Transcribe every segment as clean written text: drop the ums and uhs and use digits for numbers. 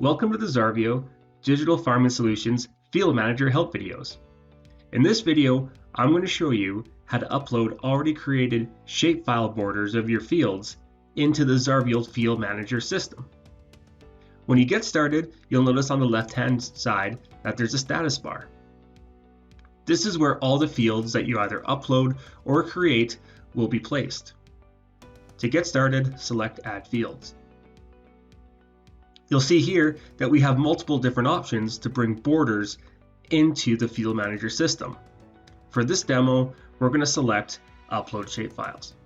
Welcome to the xarvio Digital Farming Solutions Field Manager Help videos. In this video, I'm going to show you how to upload already created shapefile borders of your fields into the xarvio Field Manager system. When you get started, you'll notice on the left-hand side that there's a status bar. This is where all the fields that you either upload or create will be placed. To get started, select Add Fields. You'll see here that we have multiple different options to bring borders into the Field Manager system. For this demo, we're going to select Upload Shapefiles.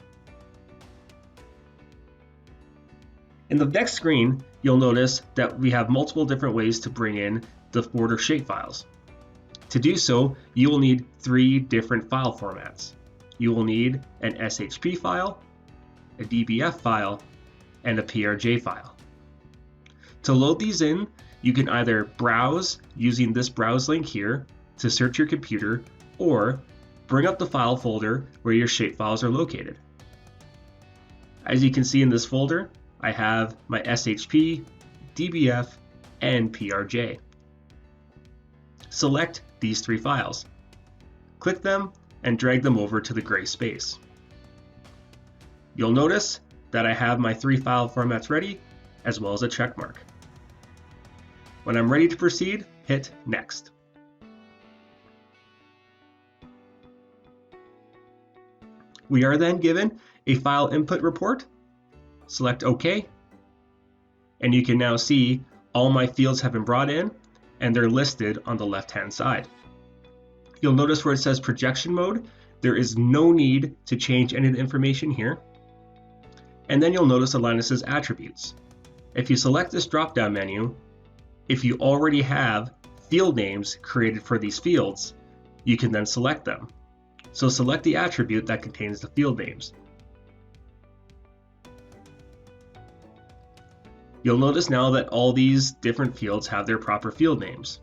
In the next screen, you'll notice that we have multiple different ways to bring in the border shapefiles. To do so, you will need 3 different file formats. You will need an SHP file, a DBF file, and a PRJ file. To load these in, you can either browse using this browse link here to search your computer, or bring up the file folder where your shapefiles are located. As you can see in this folder, I have my SHP, DBF, and PRJ. Select these 3 files. Click them and drag them over to the gray space. You'll notice that I have my 3 file formats ready, as well as a check mark. When I'm ready to proceed, hit Next. We are then given a file input report. Select OK, and you can now see all my fields have been brought in and they're listed on the left-hand side. You'll notice where it says projection mode, there is no need to change any of the information here. And then you'll notice a line that says attributes. If you select this drop-down menu, if you already have field names created for these fields, you can then select them. So select the attribute that contains the field names. You'll notice now that all these different fields have their proper field names.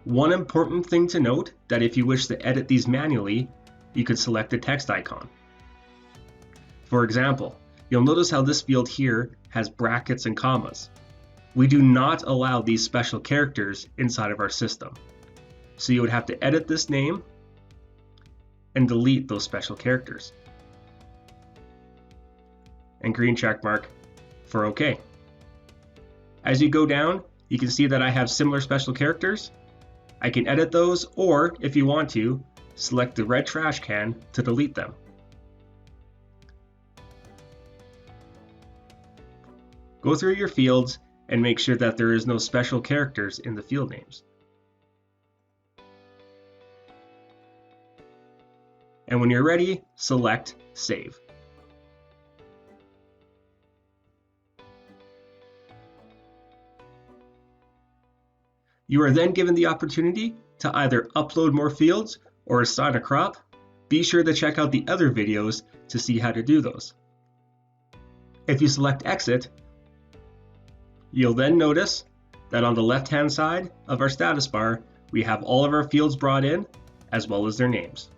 One important thing to note that if you wish to edit these manually, you can select the text icon. For example, you'll notice how this field here has brackets and commas. We do not allow these special characters inside of our system. So you would have to edit this name and delete those special characters. And green check mark for OK. As you go down, you can see that I have similar special characters. I can edit those, or if you want to, select the red trash can to delete them. Go through your fields and make sure that there is no special characters in the field names. And when you're ready, select Save. You are then given the opportunity to either upload more fields or assign a crop. Be sure to check out the other videos to see how to do those. If you select Exit, you'll then notice that on the left-hand side of our status bar, we have all of our fields brought in, as well as their names.